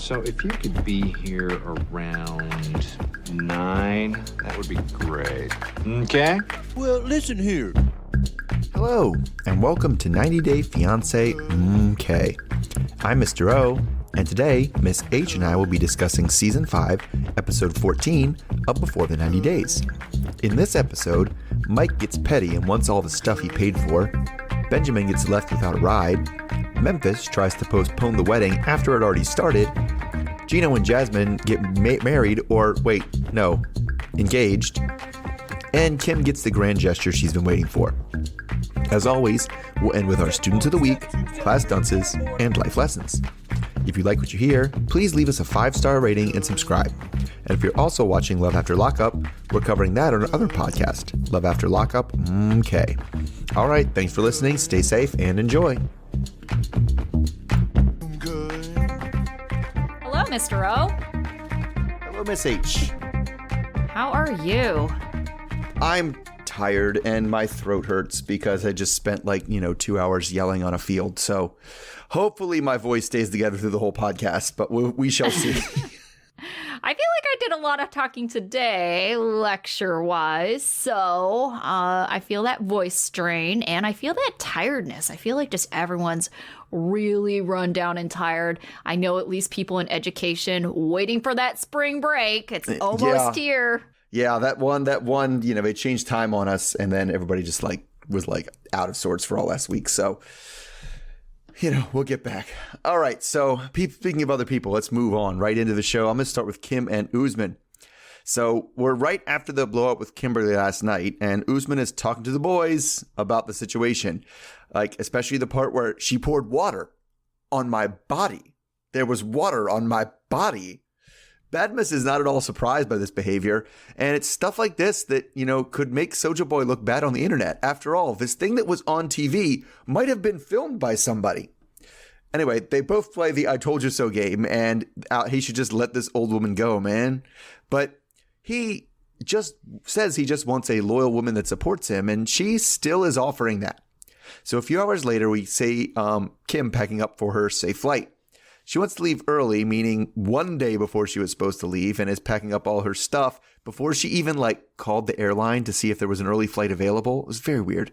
So if you could be here around 9, that would be great. Okay? Well, listen here. Hello, and welcome to 90 Day Fiancé MK. I'm Mr. O, and today, Miss H and I will be discussing Season 5, Episode 14 of Before the 90 Days. In this episode, Mike gets petty and wants all the stuff he paid for. Benjamin gets left without a ride. Memphis tries to postpone the wedding after it already started. Gino and Jasmine get married, engaged. And Kim gets the grand gesture she's been waiting for. As always, we'll end with our Students of the Week, Class Dunces, and Life Lessons. If you like what you hear, please leave us a 5-star rating and subscribe. And if you're also watching Love After Lockup, we're covering that on our other podcast, Love After Lockup MK. All right, thanks for listening, stay safe, and enjoy. Hello, Mr. O. Hello, Miss H. How are you? I'm tired and my throat hurts because I just spent 2 hours yelling on a field. So hopefully my voice stays together through the whole podcast, but we shall see. I feel like I did a lot of talking today, lecture-wise, so I feel that voice strain, and I feel that tiredness. I feel like just everyone's really run down and tired. I know at least people in education waiting for that spring break. It's almost here. Yeah, that one, they changed time on us, and then everybody just was out of sorts for all last week, so we'll get back. All right, so speaking of other people, let's move on right into the show. I'm going to start with Kim and Usman. So we're right after the blow up with Kimberly last night, and Usman is talking to the boys about the situation, especially the part where she poured water on my body. There was water on my body. Badmus is not at all surprised by this behavior, and it's stuff like this that, could make Soulja Boy look bad on the internet. After all, this thing that was on TV might have been filmed by somebody. Anyway, they both play the I told you so game, and he should just let this old woman go, man. But he just says he just wants a loyal woman that supports him, and she still is offering that. So a few hours later, we see Kim packing up for her safe flight. She wants to leave early, meaning one day before she was supposed to leave, and is packing up all her stuff before she even called the airline to see if there was an early flight available. It was very weird.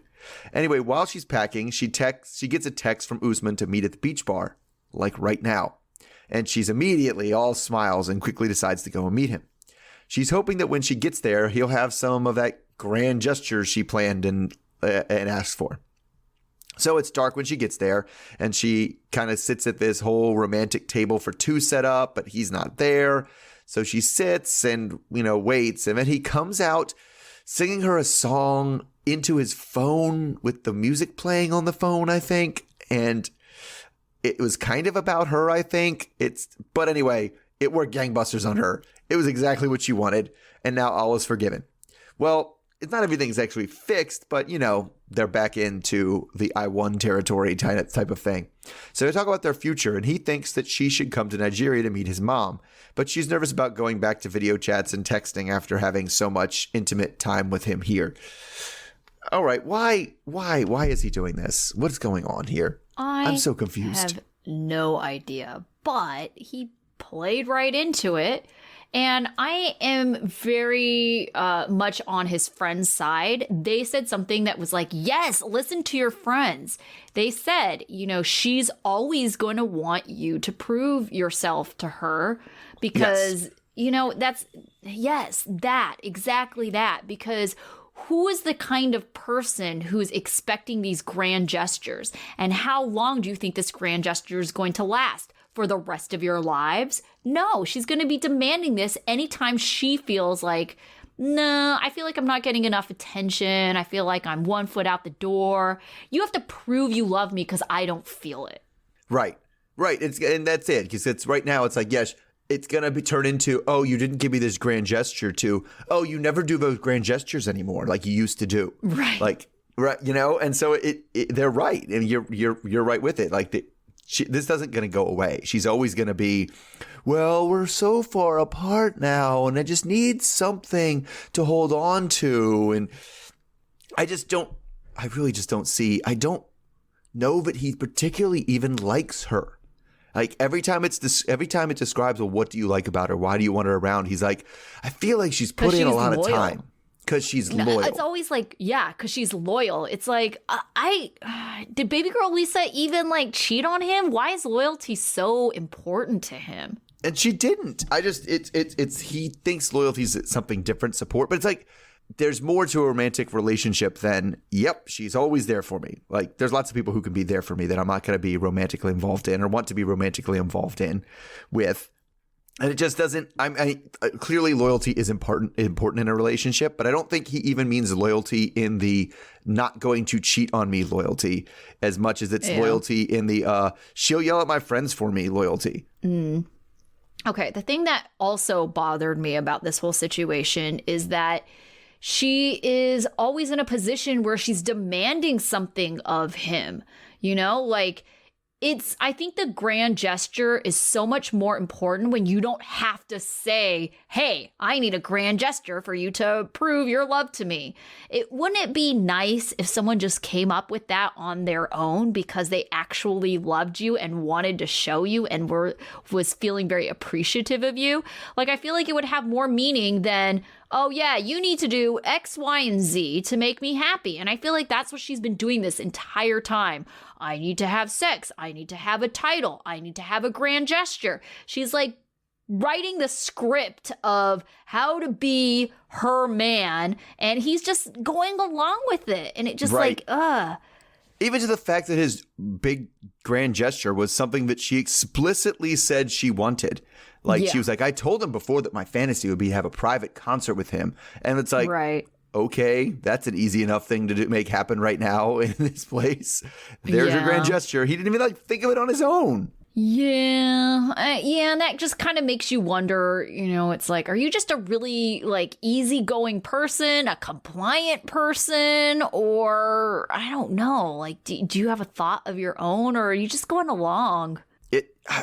Anyway, while she's packing, she gets a text from Usman to meet at the beach bar, right now. And she's immediately all smiles and quickly decides to go and meet him. She's hoping that when she gets there, he'll have some of that grand gesture she planned and asked for. So it's dark when she gets there, and she kind of sits at this whole romantic table for two set up, but he's not there. So she sits and, waits, and then he comes out singing her a song into his phone with the music playing on the phone, I think. And it was kind of about her, I think. But anyway, it worked gangbusters on her. It was exactly what she wanted, and now all is forgiven. Well, it's not everything's actually fixed, but, they're back into the I won territory type of thing. So they talk about their future, and he thinks that she should come to Nigeria to meet his mom. But she's nervous about going back to video chats and texting after having so much intimate time with him here. All right, why is he doing this? What's going on here? I'm so confused. I have no idea, but he played right into it. And I am very much on his friend's side. They said something that was yes, listen to your friends. They said, she's always going to want you to prove yourself to her because, exactly that. Because who is the kind of person who's expecting these grand gestures? And how long do you think this grand gesture is going to last? For the rest of your lives? No, she's going to be demanding this anytime she feels no, I feel like I'm not getting enough attention. I feel like I'm 1 foot out the door. You have to prove you love me because I don't feel it. Right. And that's it. Because it's right now, it's yes, it's going to be turned into, oh, you didn't give me this grand gesture, to, oh, you never do those grand gestures anymore like you used to do. Right. Right. And so they're right. And you're right with it. This isn't going to go away. She's always going to be, well, we're so far apart now, and I just need something to hold on to. And I really just don't see, I don't know that he particularly even likes her. Like every time it describes, well, what do you like about her? Why do you want her around? He's like, I feel like she's put in a lot of time because she's loyal. It's always like, yeah, because she's loyal. It's like, did baby girl Lisa even like cheat on him? Why is loyalty so important to him? And she didn't. He thinks loyalty is something different, support, but it's like, there's more to a romantic relationship than, yep, she's always there for me. Like, there's lots of people who can be there for me that I'm not going to be romantically involved in or want to be romantically involved in with. And it just doesn't, clearly loyalty is important in a relationship, but I don't think he even means loyalty in the not going to cheat on me loyalty as much as it's loyalty in the she'll yell at my friends for me loyalty. Okay, the thing that also bothered me about this whole situation is that she is always in a position where she's demanding something of him, you know, like I think the grand gesture is so much more important when you don't have to say, hey, I need a grand gesture for you to prove your love to me. Wouldn't it be nice if someone just came up with that on their own because they actually loved you and wanted to show you and was feeling very appreciative of you? Like, I feel like it would have more meaning than, oh, yeah, you need to do X, Y, and Z to make me happy. And I feel like that's what she's been doing this entire time. I need to have sex. I need to have a title. I need to have a grand gesture. She's like writing the script of how to be her man, and he's just going along with it. And it just Even to the fact that his big grand gesture was something that she explicitly said she wanted. Like, she was like, I told him before that my fantasy would be to have a private concert with him. And it's like, okay, that's an easy enough thing to make happen right now in this place. There's your grand gesture. He didn't even think of it on his own. Yeah, and that just kind of makes you wonder, you know, it's like, are you just a really like easygoing person, a compliant person, or I don't know, like, do you have a thought of your own, or are you just going along?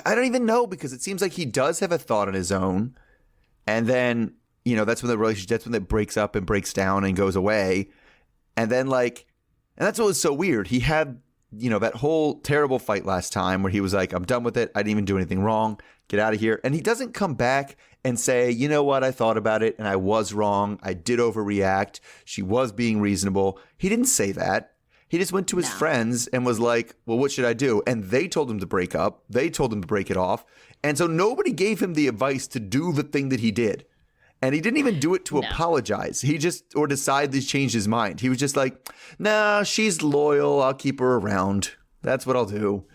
I don't even know, because it seems like he does have a thought on his own, and then, you know, that's when it breaks up and breaks down and goes away, and then and that's what was so weird. He had, you know, that whole terrible fight last time where he was like, I'm done with it. I didn't even do anything wrong. Get out of here. And he doesn't come back and say, you know what? I thought about it and I was wrong. I did overreact. She was being reasonable. He didn't say that. He just went to his friends and was like, well, what should I do? And they told him to break up. They told him to break it off. And so nobody gave him the advice to do the thing that he did. And he didn't even do it to apologize. He just, or decide to change his mind. He was just like, nah, she's loyal. I'll keep her around. That's what I'll do.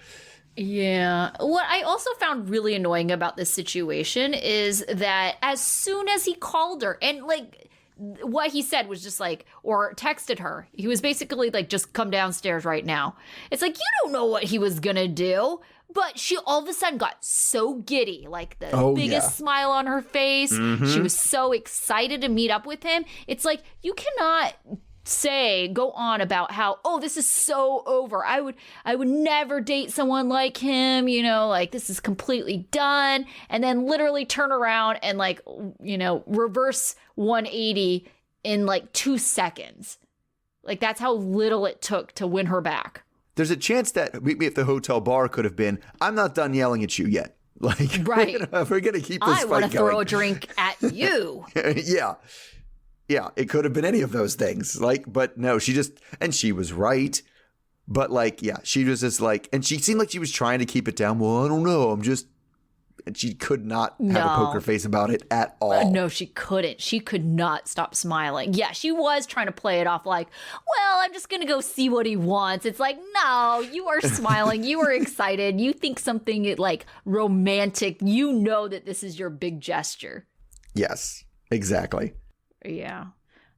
Yeah. What I also found really annoying about this situation is that as soon as he called her and what he said was just like, or texted her, he was basically like, just come downstairs right now. It's like, you don't know what he was gonna do. But she all of a sudden got so giddy, like the biggest smile on her face. Mm-hmm. She was so excited to meet up with him. It's like, you cannot go on about how, oh, this is so over. I would never date someone like him, you know, like this is completely done. And then literally turn around and like, you know, reverse 180 in like 2 seconds. Like that's how little it took to win her back. There's a chance that meet me at the hotel bar could have been, I'm not done yelling at you yet. Like, right. We're gonna keep this fight going. I want to throw a drink at you. Yeah, it could have been any of those things. Like, but no, she was right. But like, yeah, she was just like, and she seemed like she was trying to keep it down. Well, I don't know. And she could not have a poker face about it at all. No, she couldn't. She could not stop smiling. Yeah, she was trying to play it off like, well, I'm just going to go see what he wants. It's like, no, you are smiling. You are excited. You think something like romantic. You know that this is your big gesture. Yes, exactly. Yeah,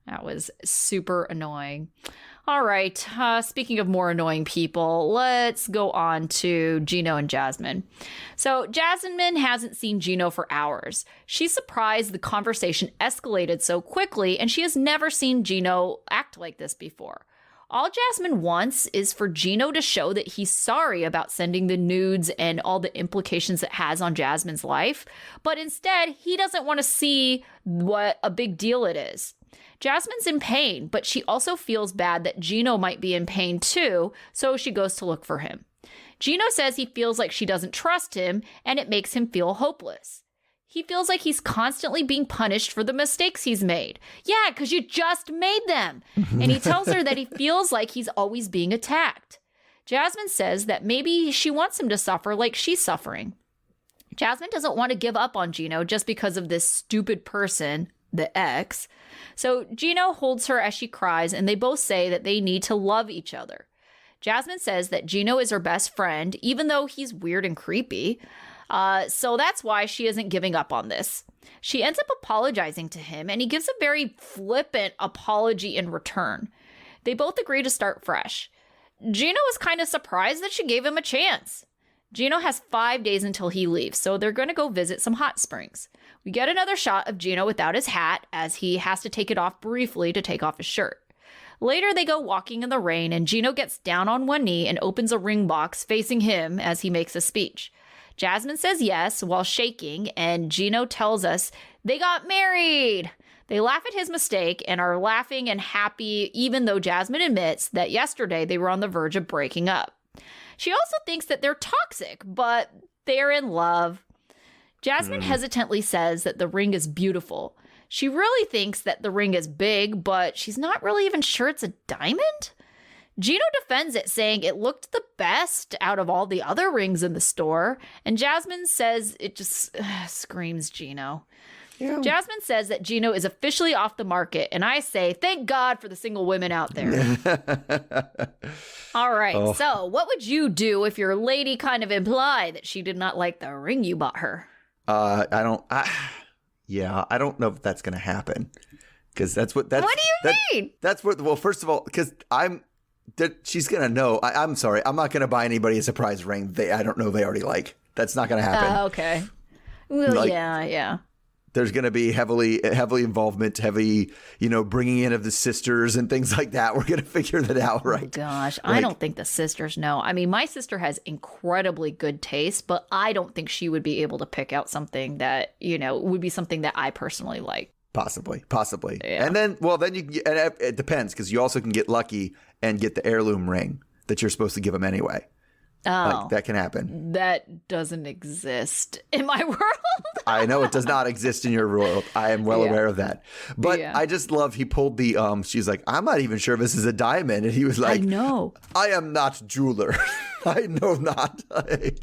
that was super annoying. All right. Speaking of more annoying people, let's go on to Gino and Jasmine. So Jasmine hasn't seen Gino for hours. She's surprised the conversation escalated so quickly, and she has never seen Gino act like this before. All Jasmine wants is for Gino to show that he's sorry about sending the nudes and all the implications it has on Jasmine's life. But instead, he doesn't want to see what a big deal it is. Jasmine's in pain, but she also feels bad that Gino might be in pain too, so she goes to look for him. Gino says he feels like she doesn't trust him, and it makes him feel hopeless. He feels like he's constantly being punished for the mistakes he's made. Yeah, because you just made them. And he tells her that he feels like he's always being attacked. Jasmine says that maybe she wants him to suffer like she's suffering. Jasmine doesn't want to give up on Gino just because of this stupid person, the ex. So Gino holds her as she cries, and they both say that they need to love each other. Jasmine says that Gino is her best friend, even though he's weird and creepy. So that's why she isn't giving up on this. She ends up apologizing to him, and he gives a very flippant apology in return. They both agree to start fresh. Gino was kind of surprised that she gave him a chance. Gino has 5 days until he leaves, so they're going to go visit some hot springs. We get another shot of Gino without his hat, as he has to take it off briefly to take off his shirt. Later, they go walking in the rain, and Gino gets down on one knee and opens a ring box facing him as he makes a speech. Jasmine says yes while shaking, and Gino tells us they got married. They laugh at his mistake and are laughing and happy, even though Jasmine admits that yesterday they were on the verge of breaking up. She also thinks that they're toxic, but they're in love. Jasmine hesitantly says that the ring is beautiful. She really thinks that the ring is big, but she's not really even sure it's a diamond. Gino defends it, saying it looked the best out of all the other rings in the store, and Jasmine says it just screams Gino. Yeah. Jasmine says that Gino is officially off the market, and I say, thank God for the single women out there. All right, so what would you do if your lady kind of implied that she did not like the ring you bought her? I don't know if that's going to happen. Because what do you mean? That's what, well, first of all, because she's going to know. I'm sorry, I'm not going to buy anybody a surprise ring I don't know they already like. That's not going to happen. Okay. Well, yeah. There's going to be heavy involvement, bringing in of the sisters and things like that. We're going to figure that out, right? Oh, gosh, I don't think the sisters know. I mean, my sister has incredibly good taste, but I don't think she would be able to pick out something that, would be something that I personally like. Possibly. Yeah. And then you can get, and it depends, because you also can get lucky and get the heirloom ring that you're supposed to give them anyway. Oh, that can happen. That doesn't exist in my world. I know it does not exist in your world. I am well aware of that. But I just love he pulled the she's like, I'm not even sure if this is a diamond, and he was like, I know. I am not jeweler. I know not.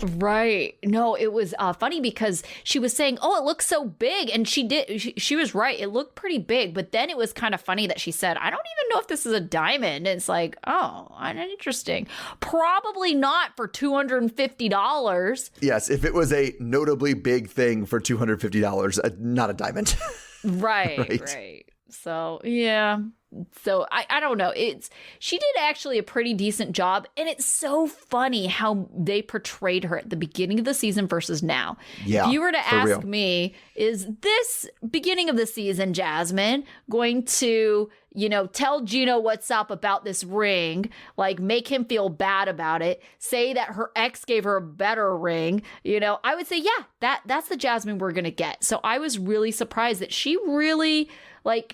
Right. No, it was funny because she was saying, oh, it looks so big. And she was right. It looked pretty big. But then it was kind of funny that she said, I don't even know if this is a diamond. And it's like, oh, interesting. Probably not for $250. Yes. If it was a notably big thing for $250, not a diamond. Right. So, yeah. So I don't know. She did actually a pretty decent job, and it's so funny how they portrayed her at the beginning of the season versus now. Yeah, if you were to ask me, is this beginning of the season Jasmine going to, tell Gino what's up about this ring, like make him feel bad about it, say that her ex gave her a better ring, I would say, yeah, that's the Jasmine we're going to get. So I was really surprised that she really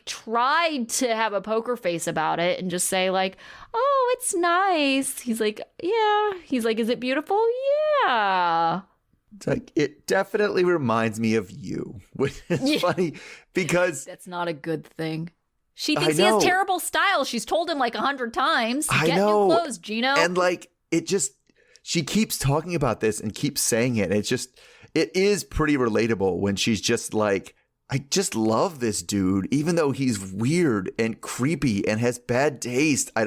tried to have a poker face about it and just say oh, it's nice. He's like, yeah. He's like, is it beautiful? Yeah. It's like, it definitely reminds me of you, which is funny because that's not a good thing. She thinks he has terrible style. She's told him 100 times, get new clothes, Gino. And she keeps talking about this and keeps saying it. And it is pretty relatable when she's just like, I just love this dude, even though he's weird and creepy and has bad taste. I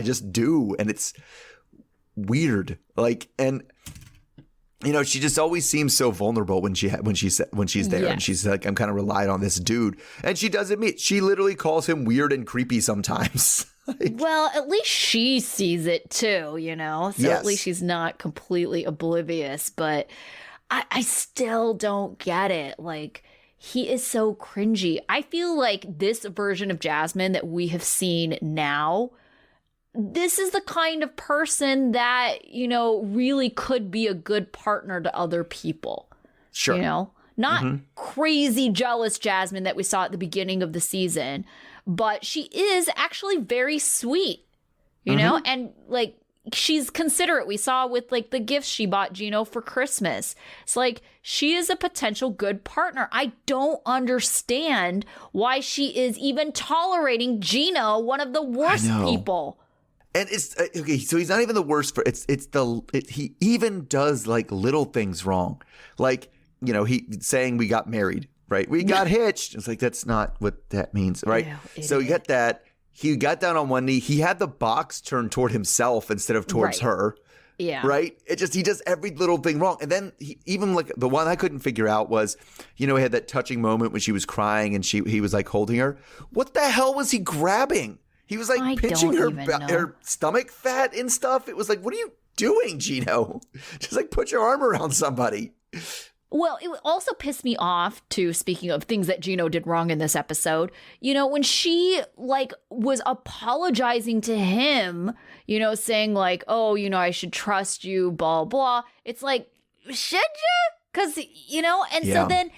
just do. And it's weird. She just always seems so vulnerable when she's there. Yes. And she's like, I'm kind of relied on this dude. And she does admit, she literally calls him weird and creepy sometimes. Well, at least she sees it too, So yes. At least she's not completely oblivious. But I still don't get it. He is so cringy. I feel like this version of Jasmine that we have seen now, this is the kind of person that, really could be a good partner to other people. Sure. Not crazy jealous Jasmine that we saw at the beginning of the season, but she is actually very sweet, and she's considerate. We saw with like the gifts she bought Gino for Christmas. It's like she is a potential good partner. I don't understand why she is even tolerating Gino, one of the worst people. And it's okay. So he's not even the worst. He even does like little things wrong, like he saying we got married, right? We got hitched. It's like that's not what that means, right? So you get that. He got down on one knee. He had the box turned toward himself instead of towards her. Yeah. Right? He does every little thing wrong. And then even like the one I couldn't figure out was, he had that touching moment when she was crying and he was like holding her. What the hell was he grabbing? He was like pinching her stomach fat and stuff. It was like, what are you doing, Gino? Just like put your arm around somebody. Well, it also pissed me off, too, speaking of things that Gino did wrong in this episode. When she, like, was apologizing to him, saying, like, oh, I should trust you, blah, blah. It's like, should you? Because, so then,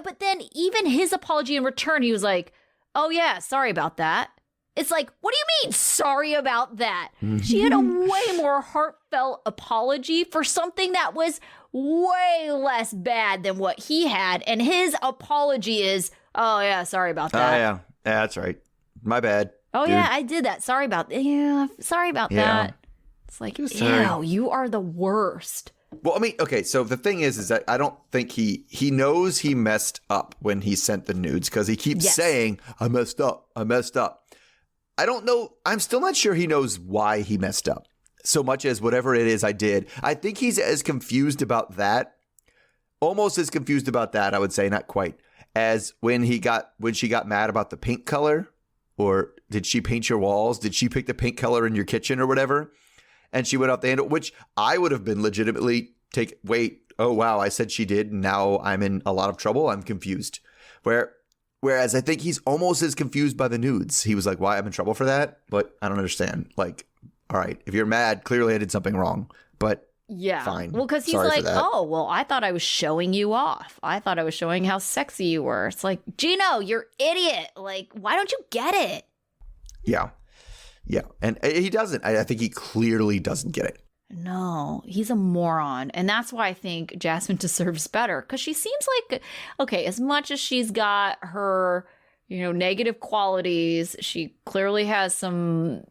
but then even his apology in return, he was like, oh, yeah, sorry about that. It's like, what do you mean, sorry about that? She had a way more heartfelt apology for something that was way less bad than what he had. And his apology is, oh, yeah, sorry about that. Yeah, that's right. My bad. Oh, dude. Yeah, I did that. Sorry about that. Yeah, sorry about that. It's like, ew, you are the worst. Well, I mean, okay, so the thing is that I don't think he knows he messed up when he sent the nudes because he keeps saying, I messed up. I don't know. I'm still not sure he knows why he messed up so much as whatever it is I did. I think he's as confused about that, almost as confused about that, I would say, not quite, as when she got mad about the paint color, or did she paint your walls? Did she pick the paint color in your kitchen or whatever? And she went off the handle, which I would have been legitimately oh, wow, I said she did. And now I'm in a lot of trouble. I'm confused. Whereas I think he's almost as confused by the nudes. He was like, why I'm in trouble for that? But I don't understand. Like, all right, if you're mad, clearly I did something wrong. But fine. Well, because he's like, oh, well, I thought I was showing you off. I thought I was showing how sexy you were. It's like, Gino, you're idiot. Like, why don't you get it? Yeah. And he doesn't. I think he clearly doesn't get it. No, he's a moron. And that's why I think Jasmine deserves better. Because she seems like, okay, as much as she's got her, negative qualities, she clearly has some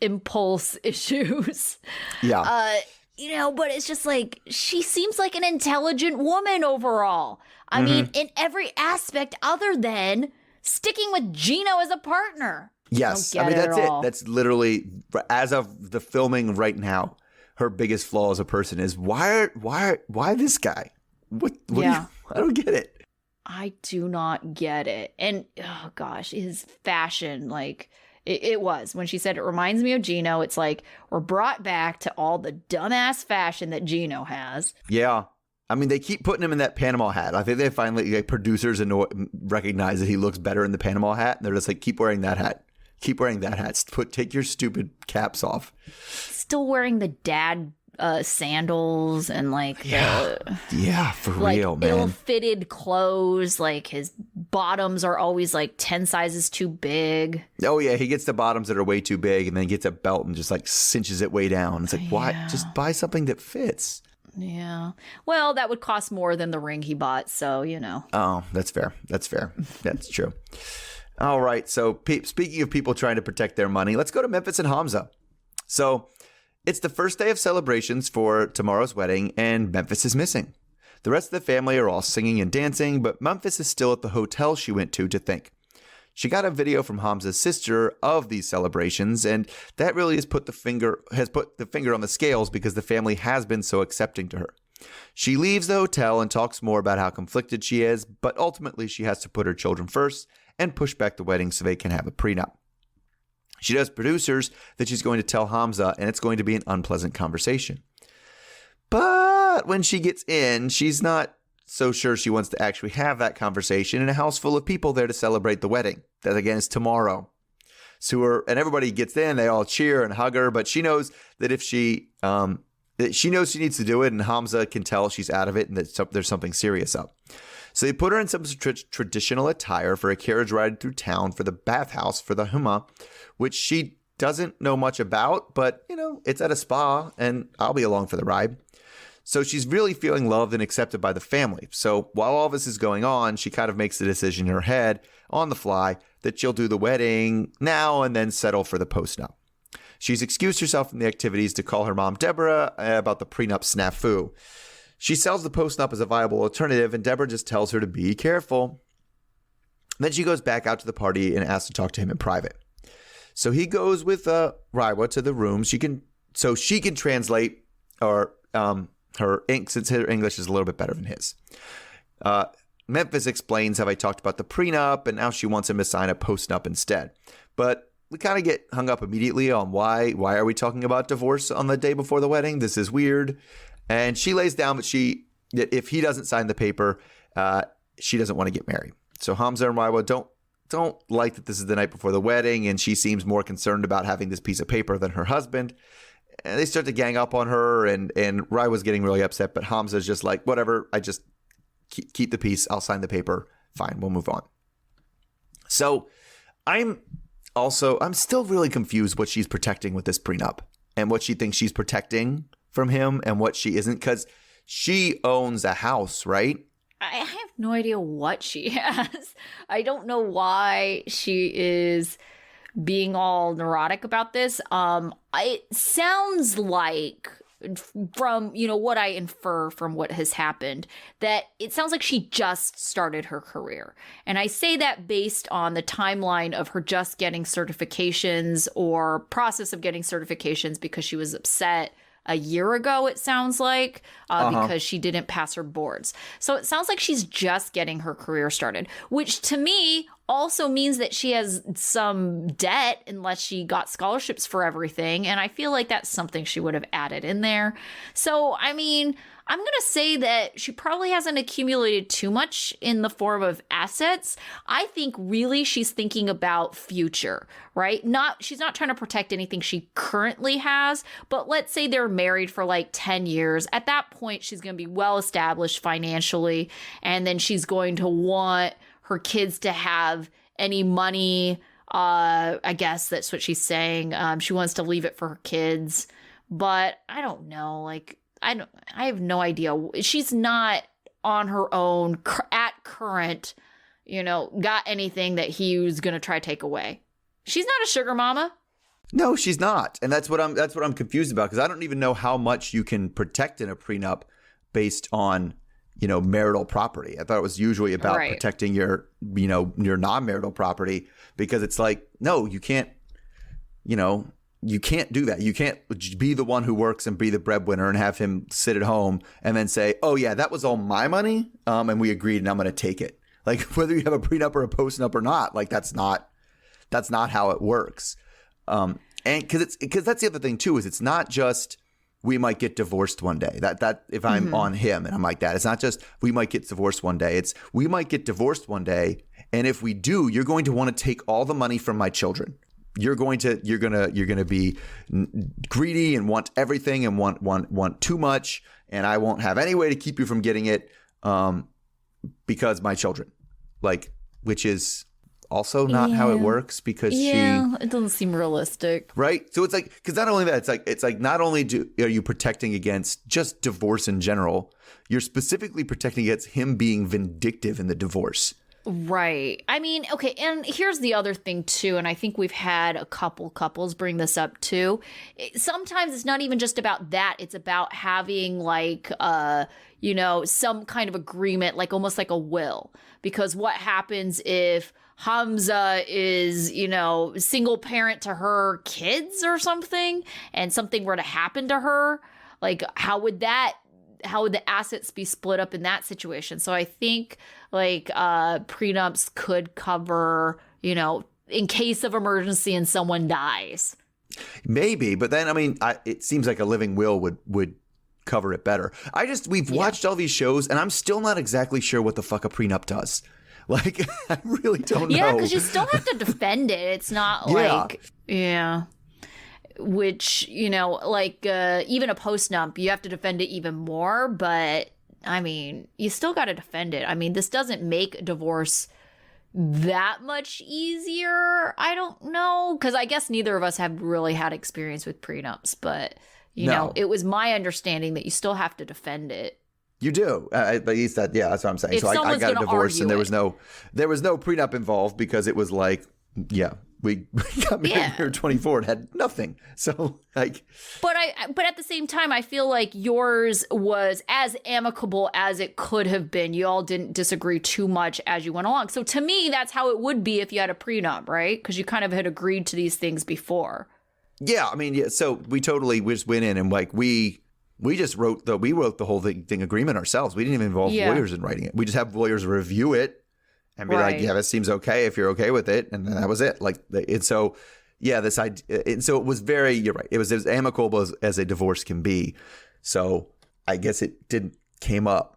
impulse issues. Yeah. But it's just like, she seems like an intelligent woman overall. I mean, in every aspect other than sticking with Gino as a partner. Yes. I mean, that's it. That's literally, as of the filming right now, her biggest flaw as a person is why this guy? What I don't get it. I do not get it. And oh gosh, his fashion, like it was when she said it reminds me of Gino. It's like we're brought back to all the dumbass fashion that Gino has. Yeah. I mean, they keep putting him in that Panama hat. I think they finally, producers recognize that he looks better in the Panama hat. And they're just like, keep wearing that hat. Keep wearing that hat. Take your stupid caps off. Still wearing the dad sandals and like for real, man. Ill-fitted clothes. Like his bottoms are always like 10 sizes too big. Oh yeah, he gets the bottoms that are way too big, and then gets a belt and just like cinches it way down. It's like, why? Just buy something that fits. Yeah. Well, that would cost more than the ring he bought, so Oh, that's fair. That's true. All right. So speaking of people trying to protect their money, let's go to Memphis and Hamza. So it's the first day of celebrations for tomorrow's wedding, and Memphis is missing. The rest of the family are all singing and dancing, but Memphis is still at the hotel she went to think. She got a video from Hamza's sister of these celebrations, and that really has put the finger on the scales because the family has been so accepting to her. She leaves the hotel and talks more about how conflicted she is, but ultimately she has to put her children first and push back the wedding so they can have a prenup. She tells producers that she's going to tell Hamza, and it's going to be an unpleasant conversation. But when she gets in, she's not so sure she wants to actually have that conversation in a house full of people there to celebrate the wedding. That, again, is tomorrow. And everybody gets in, they all cheer and hug her, but she knows that if she knows she needs to do it, and Hamza can tell she's out of it and that there's something serious up. So they put her in some traditional attire for a carriage ride through town for the bathhouse for the Huma, which she doesn't know much about, but, it's at a spa and I'll be along for the ride. So she's really feeling loved and accepted by the family. So while all this is going on, she kind of makes the decision in her head on the fly that she'll do the wedding now and then settle for the postnup. She's excused herself from the activities to call her mom, Deborah, about the prenup snafu. She sells the postnup as a viable alternative, and Deborah just tells her to be careful. Then she goes back out to the party and asks to talk to him in private. So he goes with Raiwa to the room. She can translate her ink, since her English is a little bit better than his. Memphis explains how I talked about the prenup, and now she wants him to sign a postnup instead. But we kind of get hung up immediately on why are we talking about divorce on the day before the wedding? This is weird. And she lays down that if he doesn't sign the paper, she doesn't want to get married. So Hamza and Raiwa don't like that this is the night before the wedding, and she seems more concerned about having this piece of paper than her husband. And they start to gang up on her, and Raiwa's getting really upset, but Hamza's just like, whatever, I just keep the peace, I'll sign the paper, fine, we'll move on. So I'm still really confused what she's protecting with this prenup, and what she thinks she's protecting from him and what she isn't, because she owns a house, right? I have no idea what she has. I don't know why she is being all neurotic about this. It sounds like, from what I infer from what has happened, that it sounds like she just started her career. And I say that based on the timeline of her just getting certifications or process of getting certifications, because she was upset a year ago, it sounds like, because she didn't pass her boards. So it sounds like she's just getting her career started, which to me also means that she has some debt unless she got scholarships for everything. And I feel like that's something she would have added in there. So, I mean, I'm going to say that she probably hasn't accumulated too much in the form of assets. I think really she's thinking about future, right? She's not trying to protect anything she currently has, but let's say they're married for like 10 years. At that point, she's going to be well established financially, and then she's going to want her kids to have any money. I guess that's what she's saying. She wants to leave it for her kids, but I don't know. I have no idea. She's not on her own at current, got anything that he was going to try to take away. She's not a sugar mama. No, she's not. And that's what I'm confused about, because I don't even know how much you can protect in a prenup based on, marital property. I thought it was usually about protecting your non-marital property, because it's like, no, you can't, you can't do that. You can't be the one who works and be the breadwinner and have him sit at home and then say, oh yeah, that was all my money. And we agreed and I'm going to take it. Like, whether you have a prenup or a postnup or not, like that's not how it works. And because that's the other thing too, is it's not just we might get divorced one day. That if I'm on him and I'm like that, it's not just we might get divorced one day. It's we might get divorced one day, and if we do, you're going to want to take all the money from my children. You're gonna be greedy and want everything and want too much, and I won't have any way to keep you from getting it, because my children, which is also not how it works, because it doesn't seem realistic, right? So it's like, because not only that, it's like not only are you protecting against just divorce in general, you're specifically protecting against him being vindictive in the divorce. Right. I mean, okay, and here's the other thing too, and I think we've had a couple couples bring this up too. Sometimes it's not even just about that. It's about having some kind of agreement, like almost like a will. Because what happens if Hamza is, single parent to her kids or something, and something were to happen to her? Like, how would the assets be split up in that situation? So I think prenups could cover, in case of emergency and someone dies. Maybe, but then, I mean, it seems like a living will would cover it better. We've watched all these shows, and I'm still not exactly sure what the fuck a prenup does. Like, I really don't know. Yeah, because you still have to defend it. It's not which, even a postnup, you have to defend it even more. But, I mean, you still got to defend it. I mean, this doesn't make divorce, that much easier. I don't know, because I guess neither of us have really had experience with prenups, but you know, it was my understanding that you still have to defend it. You do, but he said, yeah, that's what I'm saying. If So I got a divorce, and there was it. no prenup involved because it was like, yeah, we got married when we were 24 and had nothing. So like, but at the same time, I feel like yours was as amicable as it could have been. You all didn't disagree too much as you went along. So to me, that's how it would be if you had a prenup, right? Because you kind of had agreed to these things before. Yeah, I mean, yeah. So we just went in and like we just wrote the whole thing agreement ourselves. We didn't even involve lawyers in writing it. We just have lawyers review it and be like, yeah, this seems okay if you're okay with it, and that was it. Like, and so yeah, this idea. And so it was very. You're right. It was as amicable as a divorce can be. So I guess it didn't came up.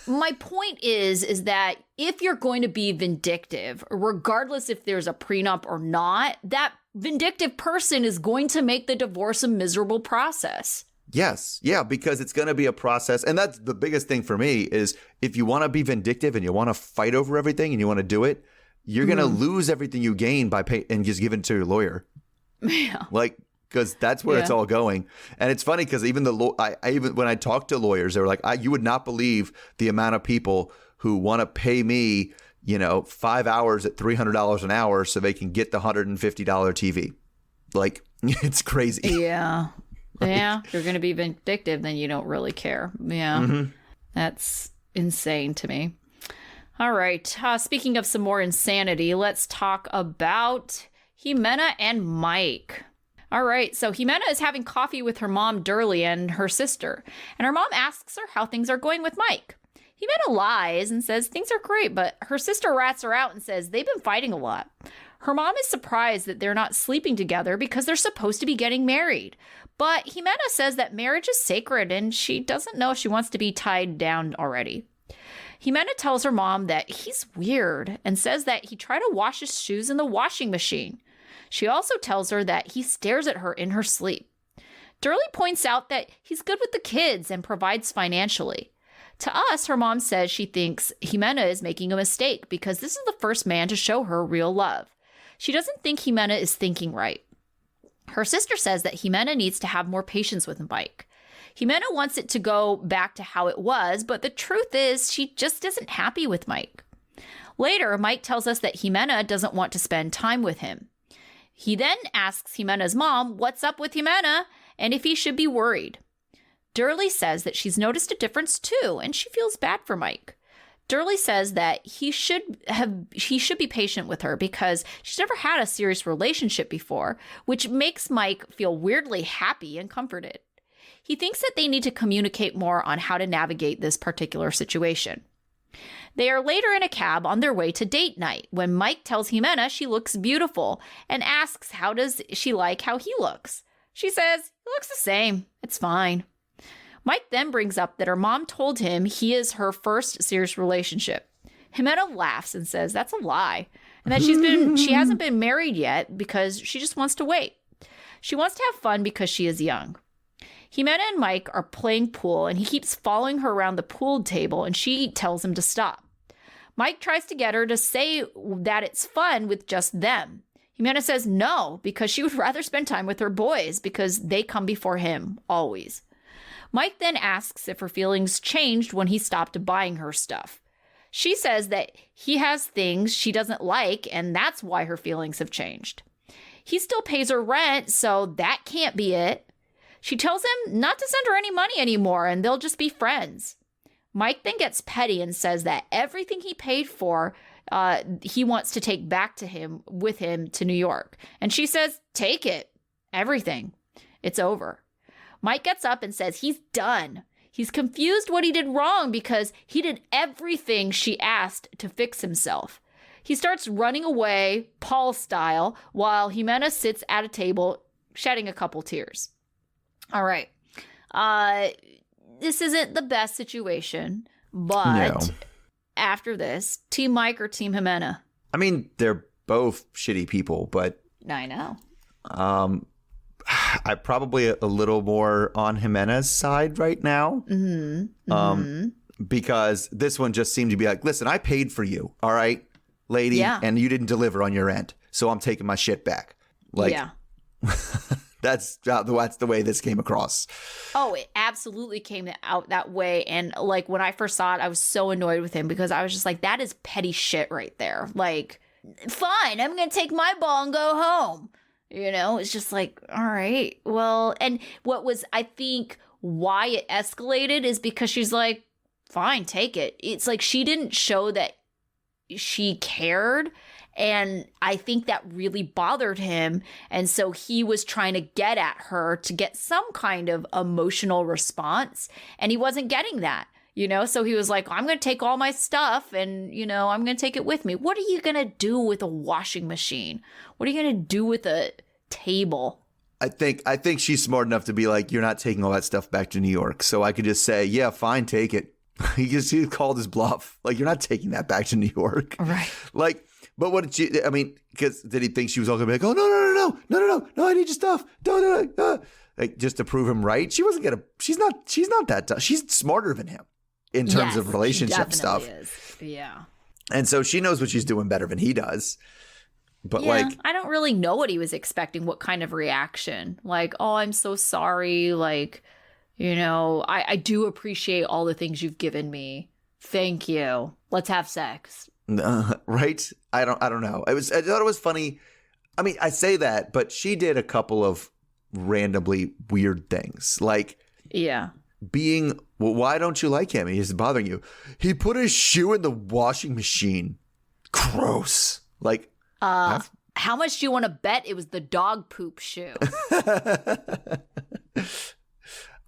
My point is that if you're going to be vindictive, regardless if there's a prenup or not, that vindictive person is going to make the divorce a miserable process. Yes. Yeah, because it's going to be a process. And that's the biggest thing for me is if you want to be vindictive and you want to fight over everything and you want to do it, you're going to lose everything you gain by and just give it to your lawyer. Yeah. Like, because that's where it's all going. And it's funny because even even when I talked to lawyers, they were like, you would not believe the amount of people who want to pay me, 5 hours at $300 an hour so they can get the $150 TV. Like, it's crazy. Yeah. Yeah. If you're going to be vindictive, then you don't really care. Yeah. Mm-hmm. That's insane to me. All right. Speaking of some more insanity, let's talk about Ximena and Mike. All right, so Ximena is having coffee with her mom, Durley, and her sister. And her mom asks her how things are going with Mike. Ximena lies and says things are great, but her sister rats her out and says they've been fighting a lot. Her mom is surprised that they're not sleeping together because they're supposed to be getting married. But Ximena says that marriage is sacred and she doesn't know if she wants to be tied down already. Ximena tells her mom that he's weird and says that he tried to wash his shoes in the washing machine. She also tells her that he stares at her in her sleep. Durley points out that he's good with the kids and provides financially. To us, her mom says she thinks Ximena is making a mistake because this is the first man to show her real love. She doesn't think Ximena is thinking right. Her sister says that Ximena needs to have more patience with Mike. Ximena wants it to go back to how it was, but the truth is she just isn't happy with Mike. Later, Mike tells us that Ximena doesn't want to spend time with him. He then asks Ximena's mom what's up with Ximena and if he should be worried. Durley says that she's noticed a difference too, and she feels bad for Mike. Durley says that he should be patient with her because she's never had a serious relationship before, which makes Mike feel weirdly happy and comforted. He thinks that they need to communicate more on how to navigate this particular situation. They are later in a cab on their way to date night when Mike tells Ximena she looks beautiful and asks how does she like how he looks. She says, he looks the same. It's fine. Mike then brings up that her mom told him he is her first serious relationship. Ximena laughs and says that's a lie and that she hasn't been married yet because she just wants to wait. She wants to have fun because she is young. Ximena and Mike are playing pool and he keeps following her around the pool table and she tells him to stop. Mike tries to get her to say that it's fun with just them. Ximena says no because she would rather spend time with her boys because they come before him, always. Mike then asks if her feelings changed when he stopped buying her stuff. She says that he has things she doesn't like and that's why her feelings have changed. He still pays her rent, so that can't be it. She tells him not to send her any money anymore and they'll just be friends. Mike then gets petty and says that everything he paid for, he wants to take back to him with him to New York. And she says, take it. Everything. It's over. Mike gets up and says he's done. He's confused what he did wrong because he did everything she asked to fix himself. He starts running away, Paul style, while Ximena sits at a table shedding a couple tears. All right. This isn't the best situation, but after this, Team Mike or Team Ximena? I mean, they're both shitty people, but I know. I'm probably a little more on Ximena's side right now. Mm-hmm. Because this one just seemed to be like, listen, I paid for you. All right. lady, Yeah. and you didn't deliver on your end. So I'm taking my shit back. Like, yeah. that's the way this came across. Oh, it absolutely came out that way. And like when I first saw it, I was so annoyed with him because I was just like, that is petty shit right there. Like, fine, I'm going to take my ball and go home. You know, it's just like, all right, well, and what was, I think, why it escalated is because she's like, fine, take it. It's like she didn't show that she cared. And I think that really bothered him. And so he was trying to get at her to get some kind of emotional response. And he wasn't getting that, you know? So he was like, I'm going to take all my stuff and, you know, I'm going to take it with me. What are you going to do with a washing machine? What are you going to do with a table? I think she's smart enough to be like, you're not taking all that stuff back to New York. So I could just say, yeah, fine, take it. He called his bluff. Like, you're not taking that back to New York. Right. Like, but what did she, I mean, because did he think she was all going to be like, oh, no, I need your stuff. No. Like, just to prove him right? She wasn't going to, she's not that tough. She's smarter than him in terms of relationship stuff. Is. Yeah. And so she knows what she's doing better than he does. But yeah, like, I don't really know what he was expecting, what kind of reaction. Like, oh, I'm so sorry. Like, you know, I do appreciate all the things you've given me. Thank you. Let's have sex. Right? I don't know. I thought it was funny. I mean, I say that, but she did a couple of randomly weird things. Like, yeah. Being, well, why don't you like him? He's bothering you. He put his shoe in the washing machine. Gross. Like, how much do you want to bet it was the dog poop shoe?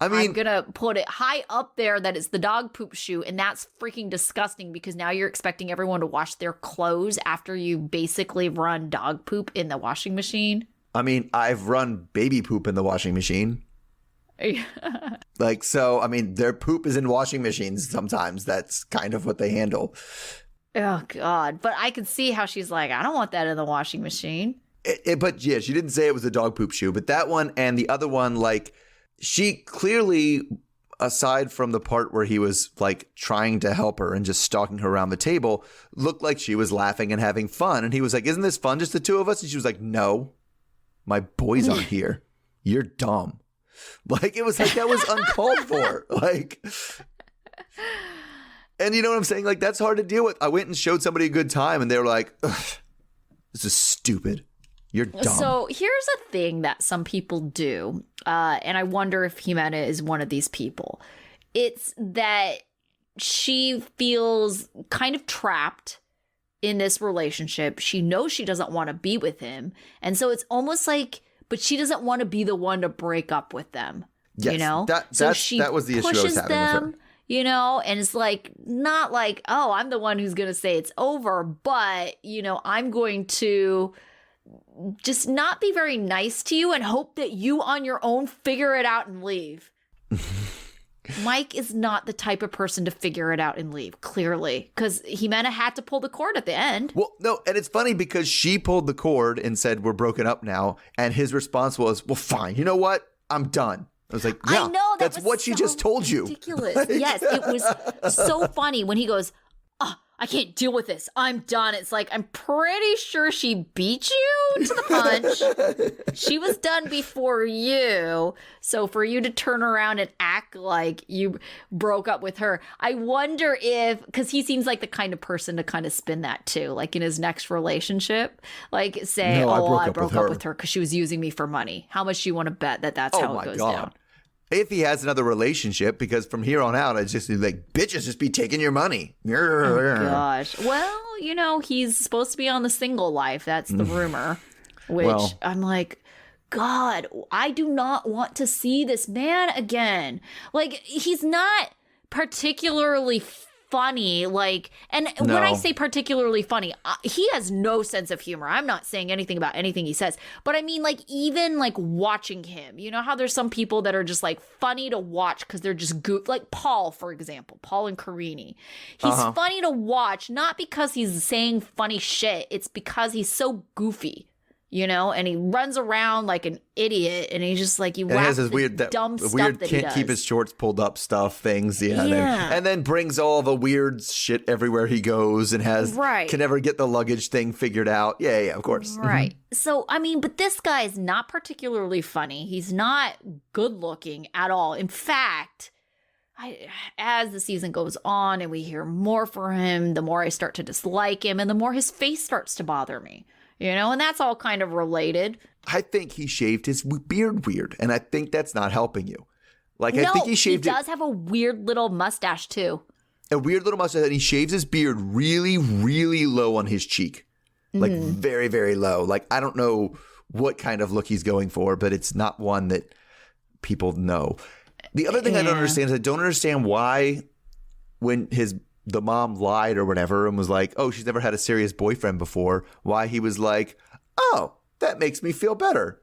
I mean, I'm going to put it high up there that it's the dog poop shoe, and that's freaking disgusting because now you're expecting everyone to wash their clothes after you basically run dog poop in the washing machine. I mean, I've run baby poop in the washing machine. Like, so, I mean, their poop is in washing machines sometimes. That's kind of what they handle. Oh, God. But I could see how she's like, I don't want that in the washing machine. But yeah, she didn't say it was a dog poop shoe. But that one and the other one, like, she clearly, aside from the part where he was like trying to help her and just stalking her around the table, looked like she was laughing and having fun. And he was like, isn't this fun, just the two of us? And she was like, no, my boys aren't here. You're dumb. Like, it was like, that was uncalled for. Like, and you know what I'm saying? Like, that's hard to deal with. I went and showed somebody a good time and they were like, this is stupid. You're dumb. So here's a thing that some people do, and I wonder if Ximena is one of these people. It's that she feels kind of trapped in this relationship. She knows she doesn't want to be with him. And so it's almost like, but she doesn't want to be the one to break up with them. Yes, you know? that was the issue I was having with her. You know, and it's like, not like, oh, I'm the one who's going to say it's over, but, you know, I'm going to just not be very nice to you and hope that you on your own figure it out and leave. Mike is not the type of person to figure it out and leave, clearly, because Ximena had to pull the cord at the end. Well, no, and it's funny because she pulled the cord and said, we're broken up now. And his response was, well, fine. You know what? I'm done. I was like, yeah, I know, that's what she just told you. Ridiculous. Yes, it was so funny when he goes, oh, I can't deal with this. I'm done. It's like, I'm pretty sure she beat you to the punch. She was done before you. So for you to turn around and act like you broke up with her, I wonder if, because he seems like the kind of person to kind of spin that too, like in his next relationship, like say, no, I broke up with her because she was using me for money. How much do you want to bet that that's how it goes down? If he has another relationship, because from here on out, it's just like, bitches just be taking your money. Oh, gosh. Well, you know, he's supposed to be on the single life. That's the rumor, which I'm like, God, I do not want to see this man again. Like, he's not particularly funny. Like, and when I say particularly funny, he has no sense of humor. I'm not saying anything about anything he says, but I mean, like, even like watching him, you know how there's some people that are just like funny to watch because they're just like Paul, for example, Paul and Karini. He's funny to watch, not because he's saying funny shit. It's because he's so goofy. you know, and he runs around like an idiot, and he's just like, he has this weird, dumb stuff weird that can't keep his shorts pulled up stuff things, and then brings all the weird shit everywhere he goes, and can never get the luggage thing figured out. Yeah, of course. Right. Mm-hmm. So, I mean, but this guy is not particularly funny. He's not good looking at all. In fact, as the season goes on and we hear more from him, the more I start to dislike him and the more his face starts to bother me, you know, and that's all kind of related. I think he shaved his beard weird, and I think that's not helping you. Like, I think he shaved it. He does have a weird little mustache too. A weird little mustache, and he shaves his beard really, really low on his cheek. Like, very, very low. Like, I don't know what kind of look he's going for, but it's not one that people know. The other thing I don't understand is I don't understand why when the mom lied or whatever and was like, oh, she's never had a serious boyfriend before, why he was like, oh, that makes me feel better.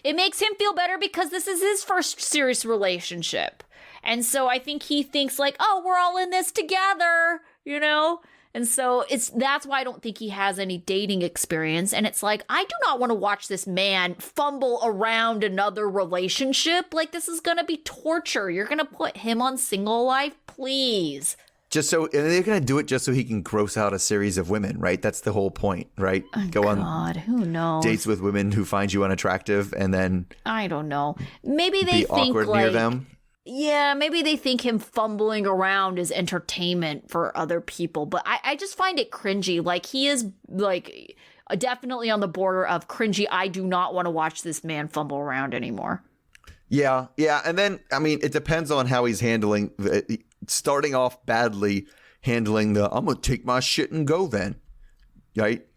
It makes him feel better because this is his first serious relationship. And so I think he thinks like, oh, we're all in this together, you know? And so that's why I don't think he has any dating experience. And it's like, I do not want to watch this man fumble around another relationship. Like, this is going to be torture. You're going to put him on single life, please. And they're going to do it just so he can gross out a series of women, right? That's the whole point, right? Who knows? Dates with women who find you unattractive and then I don't know. Maybe they be think awkward like, near them. Yeah, maybe they think him fumbling around is entertainment for other people, but I just find it cringy. Like, he is like definitely on the border of cringy. I do not want to watch this man fumble around anymore. Yeah. And then, I mean, it depends on how he's handling starting off badly, handling I'm going to take my shit and go then. Right?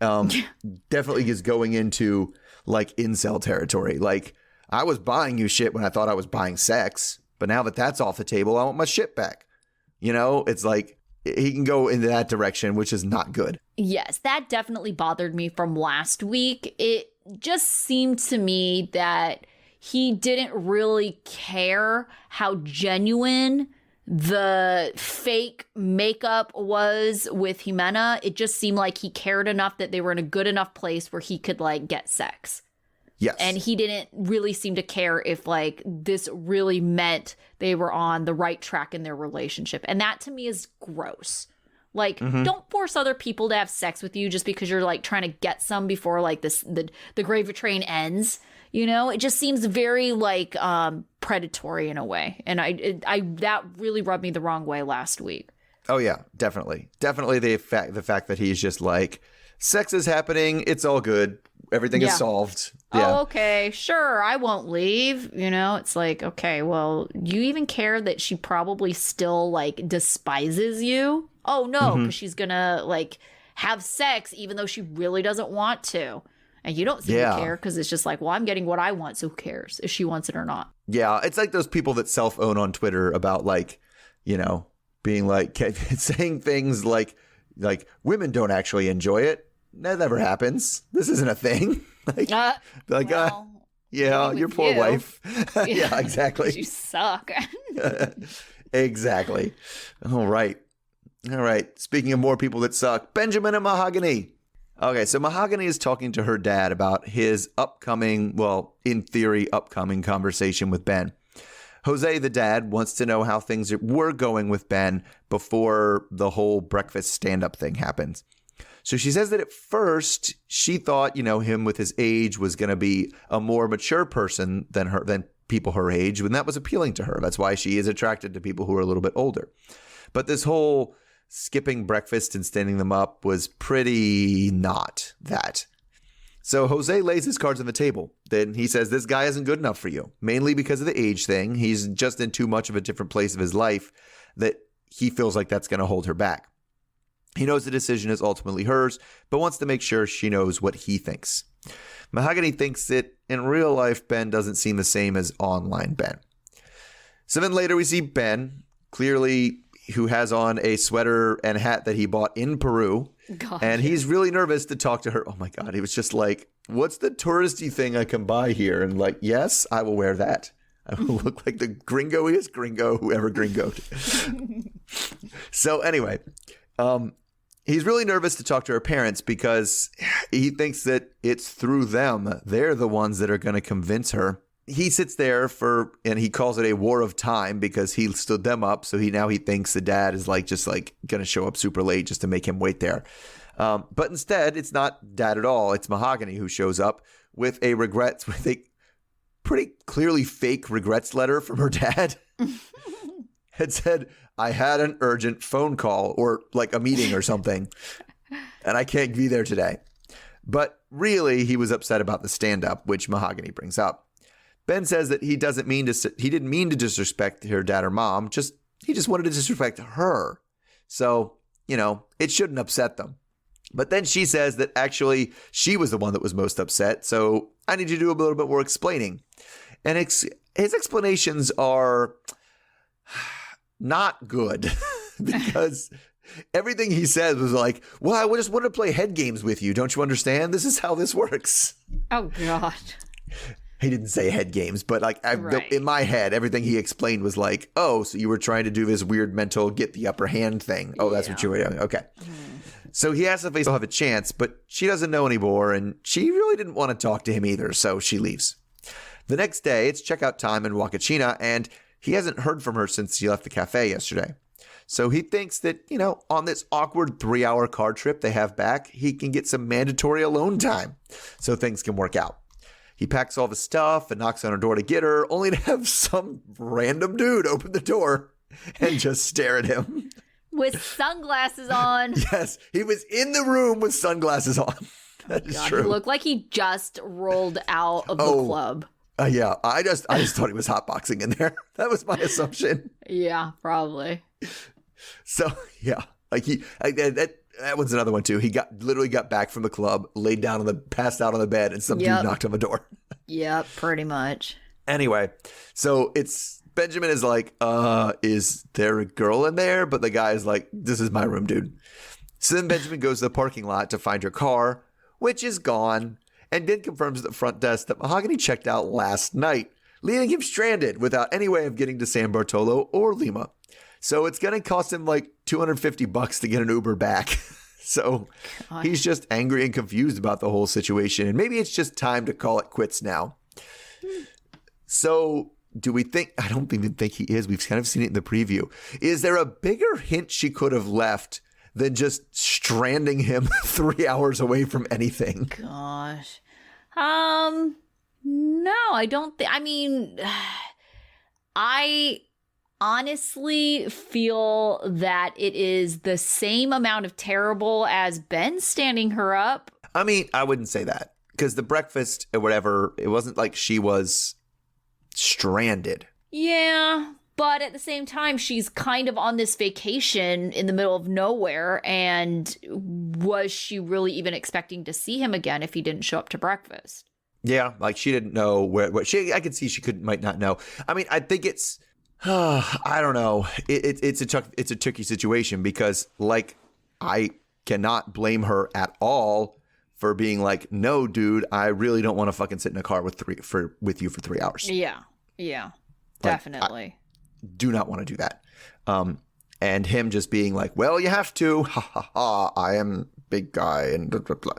Definitely is going into like incel territory. Like, I was buying you shit when I thought I was buying sex. But now that that's off the table, I want my shit back. You know, it's like he can go into that direction, which is not good. Yes, that definitely bothered me from last week. It just seemed to me that he didn't really care how genuine the fake makeup was with Ximena. It just seemed like he cared enough that they were in a good enough place where he could like get sex. Yes. And he didn't really seem to care if like this really meant they were on the right track in their relationship. And that to me is gross. Like, don't force other people to have sex with you just because you're like trying to get some before like the gravy train ends. You know, it just seems very like predatory in a way. And I that really rubbed me the wrong way last week. Oh, yeah, definitely. Definitely the fact that he's just like, sex is happening. It's all good. Everything is solved. Yeah. Oh, okay. Sure. I won't leave. You know, it's like, okay, well, you even care that she probably still like despises you? Oh, no, because she's going to like have sex even though she really doesn't want to. And you don't seem to care because it's just like, well, I'm getting what I want. So who cares if she wants it or not? Yeah. It's like those people that self-own on Twitter about like, you know, being like saying things like women don't actually enjoy it. That never happens. This isn't a thing. Your poor wife. Yeah, exactly. You suck. Exactly. All right. Speaking of more people that suck, Benjamin and Mahogany. Okay, so Mahogany is talking to her dad about his upcoming conversation with Ben. Jose, the dad, wants to know how things were going with Ben before the whole breakfast stand-up thing happens. So she says that at first she thought, you know, him with his age was going to be a more mature person than people her age, and that was appealing to her. That's why she is attracted to people who are a little bit older. But this whole skipping breakfast and standing them up was pretty not that. So Jose lays his cards on the table. Then he says this guy isn't good enough for you, mainly because of the age thing. He's just in too much of a different place of his life that he feels like that's going to hold her back. He knows the decision is ultimately hers, but wants to make sure she knows what he thinks. Mahogany thinks that in real life, Ben doesn't seem the same as online Ben. So then later we see Ben, clearly who has on a sweater and hat that he bought in Peru. God. And he's really nervous to talk to her. Oh my God. He was just like, what's the touristy thing I can buy here? And like, yes, I will wear that. I will look like the gringoiest gringo who ever gringoed. So anyway, He's really nervous to talk to her parents because he thinks that it's through them. They're the ones that are going to convince her. He sits there and he calls it a war of time because he stood them up. So he thinks the dad is going to show up super late just to make him wait there. But instead, it's not dad at all. It's Mahogany who shows up with a pretty clearly fake regrets letter from her dad. It said, I had an urgent phone call or like a meeting or something, and I can't be there today. But really, he was upset about the stand-up, which Mahogany brings up. Ben says that he didn't mean to disrespect her dad or mom. He just wanted to disrespect her. So, it shouldn't upset them. But then she says that actually she was the one that was most upset. So I need you to do a little bit more explaining. And his explanations are not good because everything he says was like, well, I just want to play head games with you. Don't you understand? This is how this works. Oh, God. He didn't say head games, but Right. in my head, everything he explained was like, oh, so you were trying to do this weird mental get the upper hand thing. Oh, that's what you were doing. Okay. So he asks if they still have a chance, but she doesn't know anymore, and she really didn't want to talk to him either, so she leaves. The next day, it's checkout time in Wakachina, and he hasn't heard from her since he left the cafe yesterday. So he thinks that, on this awkward 3-hour car trip they have back, he can get some mandatory alone time so things can work out. He packs all the stuff and knocks on her door to get her, only to have some random dude open the door and just stare at him. With sunglasses on. Yes, he was in the room with sunglasses on. That is true. He looked like he just rolled out of the club. Yeah, I just thought he was hotboxing in there. That was my assumption. Yeah, probably. So yeah, that one's another one too. He literally got back from the club, laid down passed out on the bed, and some dude knocked on the door. Yep, pretty much. Anyway, so Benjamin is like, is there a girl in there? But the guy is like, this is my room, dude. So then Benjamin goes to the parking lot to find her car, which is gone, and then confirms at the front desk that Mahogany checked out last night, leaving him stranded without any way of getting to San Bartolo or Lima. So it's going to cost him like $250 to get an Uber back. So he's just angry and confused about the whole situation. And maybe it's just time to call it quits now. So do we think, I don't even think he is. We've kind of seen it in the preview. Is there a bigger hint she could have left than just stranding him 3 hours away from anything? Gosh. No, I don't think, I honestly feel that it is the same amount of terrible as Ben standing her up. I wouldn't say that because the breakfast or whatever, it wasn't like she was stranded. Yeah, but at the same time, she's kind of on this vacation in the middle of nowhere. And was she really even expecting to see him again if he didn't show up to breakfast? Yeah, like she didn't know I could see she might not know. I think it's, I don't know. It's a tricky situation because I cannot blame her at all for being like, no, dude, I really don't want to fucking sit in a car with you for 3 hours. Yeah, definitely. Do not want to do that. And him just being like, well, you have to. Ha ha ha. I am big guy and blah, blah, blah.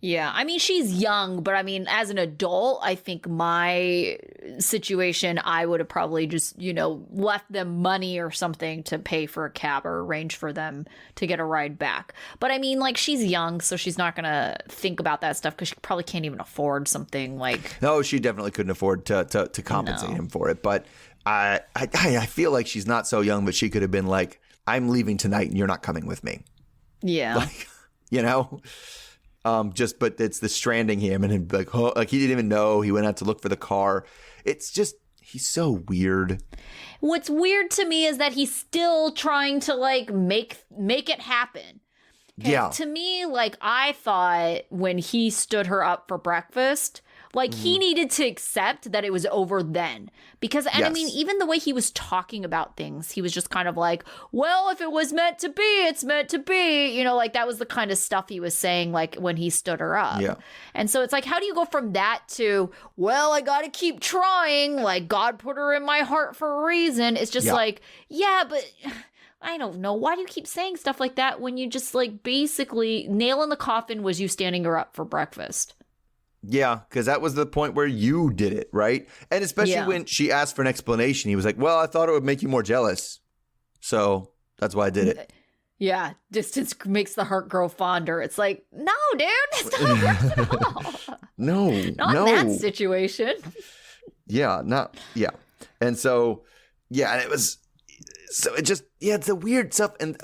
Yeah, she's young, but as an adult, I think my situation, I would have probably just, left them money or something to pay for a cab or arrange for them to get a ride back. But she's young, so she's not going to think about that stuff because she probably can't even afford something like. No, she definitely couldn't afford to compensate him for it. But I feel like she's not so young, but she could have been like, I'm leaving tonight and you're not coming with me. Yeah. But it's the stranding him and him he didn't even know. He went out to look for the car. It's just, he's so weird. What's weird to me is that he's still trying to make it happen. Yeah. To me, I thought when he stood her up for breakfast, he needed to accept that it was over then. Because, even the way he was talking about things, he was just kind of like, well, if it was meant to be, it's meant to be. That was the kind of stuff he was saying, when he stood her up. Yeah. And so it's how do you go from that to, well, I got to keep trying. God put her in my heart for a reason. It's just yeah, but I don't know. Why do you keep saying stuff like that when you just like basically nail in the coffin was you standing her up for breakfast? Yeah, because that was the point where you did it, right? And especially when she asked for an explanation, he was like, well, I thought it would make you more jealous. So that's why I did it. Yeah, distance makes the heart grow fonder. It's like, no, dude, that's not how it works at all. No, not in that situation. Yeah, and so, and it was, so it just, it's a weird stuff. And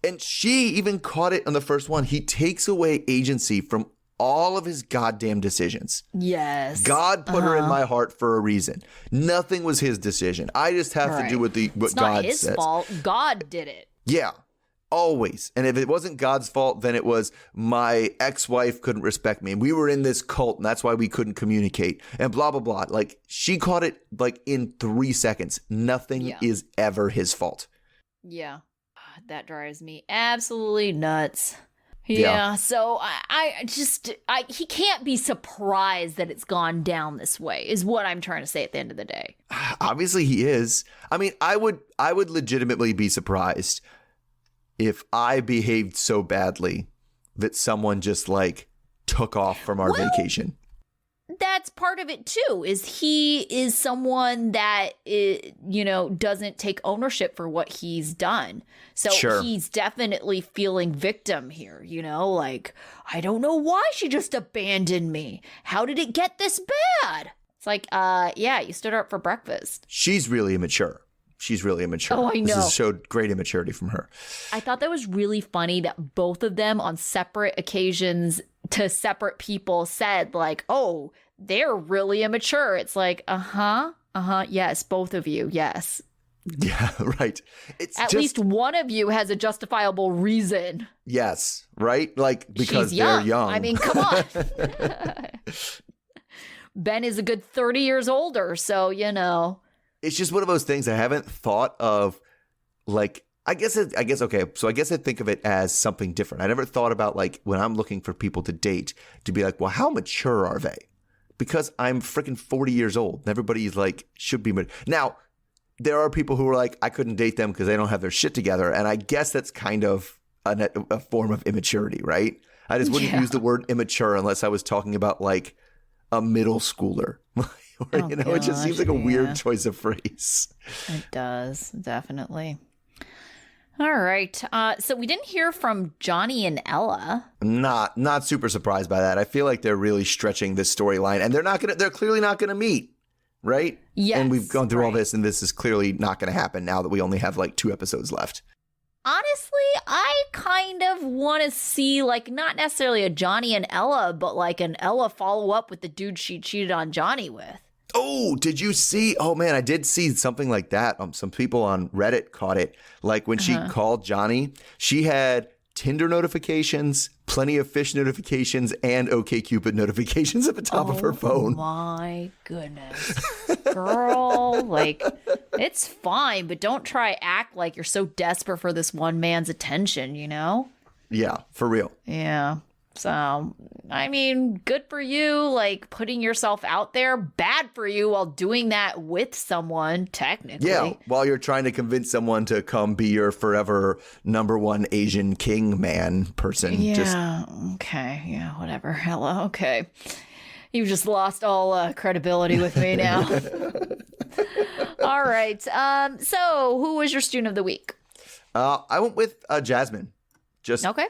and she even caught it on the first one. He takes away agency from all of his goddamn decisions. Yes. God put her in my heart for a reason. Nothing was his decision. I just have to do what God says. It's not his fault. God did it. Yeah. Always. And if it wasn't God's fault, then it was my ex-wife couldn't respect me. And we were in this cult and that's why we couldn't communicate and blah, blah, blah. Like she caught it like in 3 seconds. Nothing is ever his fault. Yeah. That drives me absolutely nuts. Yeah. So he can't be surprised that it's gone down this way is what I'm trying to say at the end of the day. Obviously he is. I mean, I would legitimately be surprised if I behaved so badly that someone just like took off from our vacation. That's part of it too, is he is someone that, doesn't take ownership for what he's done. So he's definitely feeling victim here, like, I don't know why she just abandoned me. How did it get this bad? It's like, you stood her up for breakfast. She's really immature. Oh, I know. This showed great immaturity from her. I thought that was really funny that both of them on separate occasions to separate people said like, oh, they're really immature. It's like, yes, both of you, yes. Yeah, right. It's at least one of you has a justifiable reason. Yes, right? Like, because they're young. I mean, come on. Ben is a good 30 years older, so, It's just one of those things I haven't thought of, like, I guess, okay, so I guess I think of it as something different. I never thought about, like, when I'm looking for people to date, to be like, well, how mature are they? Because I'm freaking 40 years old. And everybody's like, should be. Now, there are people who are like, I couldn't date them because they don't have their shit together. And I guess that's kind of a form of immaturity, right? I just wouldn't use the word immature unless I was talking about, like, a middle schooler. Or, it just seems like a weird choice of phrase. It does, definitely. All right. So we didn't hear from Johnny and Ella. Not super surprised by that. I feel like they're really stretching this storyline, and they're clearly not gonna meet, right? Yes. And we've gone through all this, and this is clearly not gonna happen now that we only have like 2 episodes left. Honestly, I kind of want to see, like, not necessarily a Johnny and Ella, but like an Ella follow up with the dude she cheated on Johnny with. Oh, did you see? Oh, man, I did see something like that. Some people on Reddit caught it. Like when she called Johnny, she had Tinder notifications, Plenty of Fish notifications, and OkCupid notifications at the top of her phone. Oh, my goodness. Girl, like, it's fine, but don't try act like you're so desperate for this one man's attention, Yeah, for real. Yeah. So, I mean, good for you, like, putting yourself out there. Bad for you while doing that with someone, technically. Yeah, while you're trying to convince someone to come be your forever #1 Asian king man person. Yeah, okay, yeah, whatever. Hello, okay. You've just lost all credibility with me now. All right, so who was your student of the week? I went with Jasmine. Okay.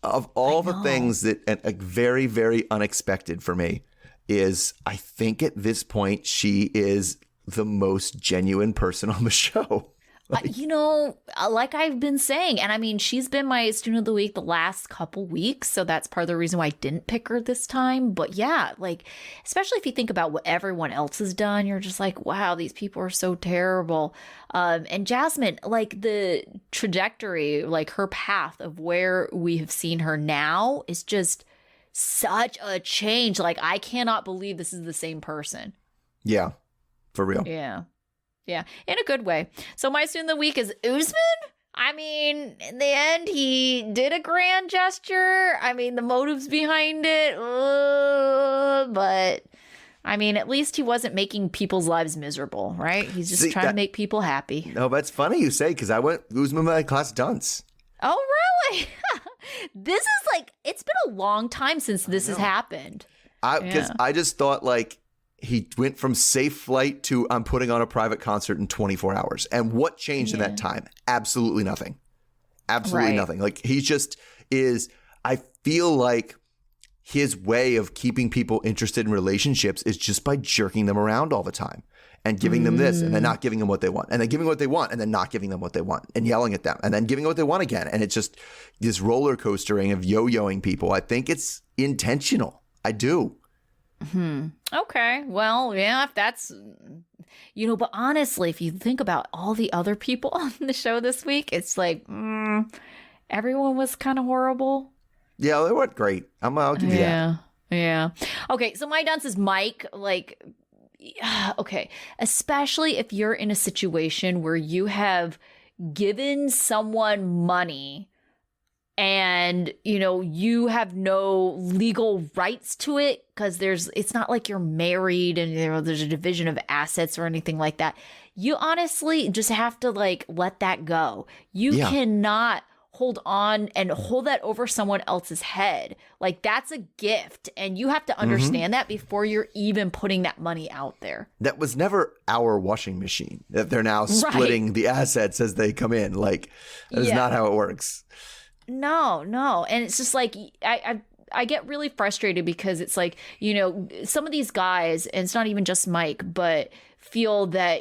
Of all the things that very, very unexpected for me is I think at this point she is the most genuine person on the show. Like I've been saying, and I mean, she's been my student of the week the last couple weeks, so that's part of the reason why I didn't pick her this time. But yeah, like, especially if you think about what everyone else has done, you're just like, wow, these people are so terrible. And Jasmine, like, the trajectory, like her path of where we have seen her now is just such a change. Like, I cannot believe this is the same person. Yeah, for real. Yeah, in a good way. So my student of the week is Usman. I mean, in the end, he did a grand gesture. I mean, the motives behind it, but I mean, at least he wasn't making people's lives miserable, right? He's just trying to make people happy. No, that's funny you say, because I went Usman my class dunce. Oh, really? This is like, it's been a long time since this has happened. Because I just thought like he went from safe flight to I'm putting on a private concert in 24 hours. And what changed in that time? Absolutely nothing. Absolutely nothing. Like he just is, I feel like his way of keeping people interested in relationships is just by jerking them around all the time and giving them this and then not giving them what they want and then giving what they want and then not giving them what they want and yelling at them and then giving what they want again. And it's just this roller coastering of yo-yoing people. I think it's intentional. I do. Okay. Well, yeah, if that's, but honestly, if you think about all the other people on the show this week, it's like, everyone was kind of horrible. Yeah, they weren't great. I'll give you that. Yeah. Okay, so my dunce is Mike. Like, okay, especially if you're in a situation where you have given someone money and, you have no legal rights to it because it's not like you're married and there's a division of assets or anything like that. You honestly just have to like let that go. You cannot hold on and hold that over someone else's head. Like that's a gift and you have to understand that before you're even putting that money out there. That was never our washing machine that they're now splitting the assets as they come in. Like that is not how it works. No. And it's just like, I get really frustrated because it's like, some of these guys, and it's not even just Mike, but feel that,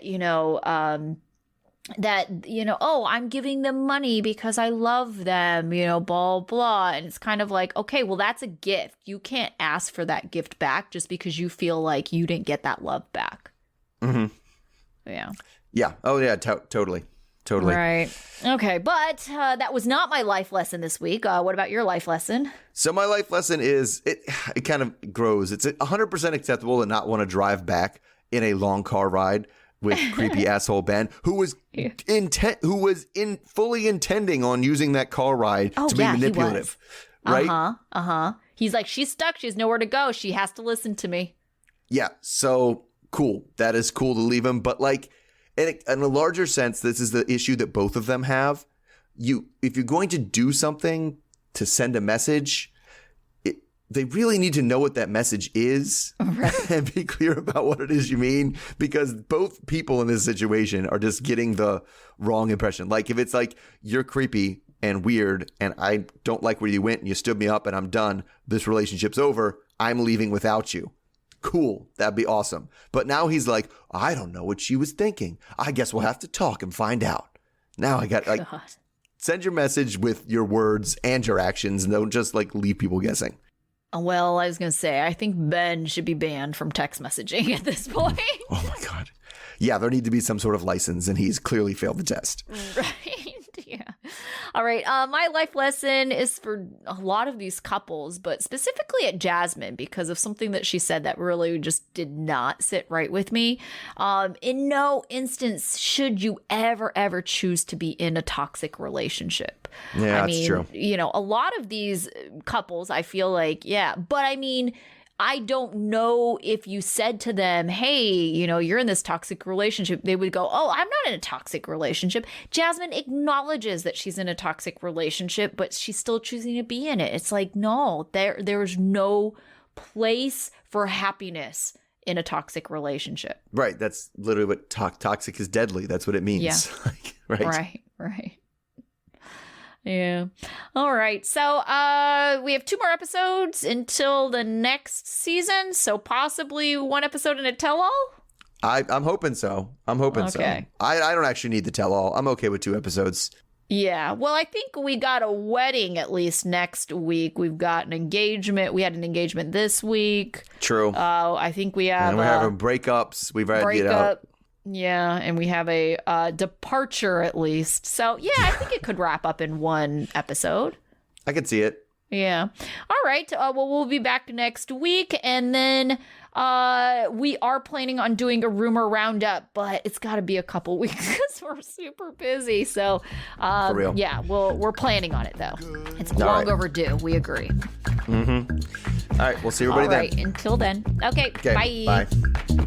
oh, I'm giving them money because I love them, blah, blah. And it's kind of like, okay, well, that's a gift. You can't ask for that gift back just because you feel like you didn't get that love back. Mm-hmm. Yeah. Yeah. Oh, yeah. Totally. Right. Okay. But that was not my life lesson this week. What about your life lesson? So my life lesson is it kind of grows. It's 100% acceptable to not want to drive back in a long car ride with creepy asshole Ben, who was fully intending on using that car ride to be manipulative. Right? He's like, she's stuck. She has nowhere to go. She has to listen to me. Yeah. So cool. That is cool to leave him. But like, in a larger sense, this is the issue that both of them have. If you're going to do something to send a message, they really need to know what that message is and be clear about what it is you mean, because both people in this situation are just getting the wrong impression. Like if it's like, you're creepy and weird and I don't like where you went and you stood me up and I'm done, this relationship's over, I'm leaving without you. Cool. That'd be awesome. But now he's like, I don't know what she was thinking. I guess we'll have to talk and find out. Now I got like, send your message with your words and your actions and don't just like leave people guessing. Well, I was going to say, I think Ben should be banned from text messaging at this point. Oh my God. Yeah, there need to be some sort of license and he's clearly failed the test. Right. Yeah. All right. My life lesson is for a lot of these couples, but specifically at Jasmine because of something that she said that really just did not sit right with me. In no instance should you ever choose to be in a toxic relationship. Yeah, that's true. A lot of these couples, I feel like, but I mean, I don't know if you said to them, hey, you're in this toxic relationship, they would go, oh, I'm not in a toxic relationship. Jasmine acknowledges that she's in a toxic relationship, but she's still choosing to be in it. It's like, no, there's no place for happiness in a toxic relationship. Right. That's literally what toxic is deadly. That's what it means. Yeah. Right. Yeah. All right. So we have 2 more episodes until the next season. So possibly 1 episode and a tell-all? I'm hoping so. So. I don't actually need the tell-all. I'm okay with 2 episodes. Yeah. Well, I think we got a wedding at least next week. We've got an engagement. We had an engagement this week. True. I think we have... And we're having breakups. We've had, Yeah, and we have a departure at least. So, yeah, I think it could wrap up in 1 episode. I could see it. Yeah. All right. Well, we'll be back next week. And then we are planning on doing a rumor roundup, but it's got to be a couple weeks because we're super busy. So, For real. Yeah, we're planning on it, though. It's long overdue. We agree. Mm-hmm. All right, we'll see everybody All right, until then. Okay, then. Okay, bye. bye.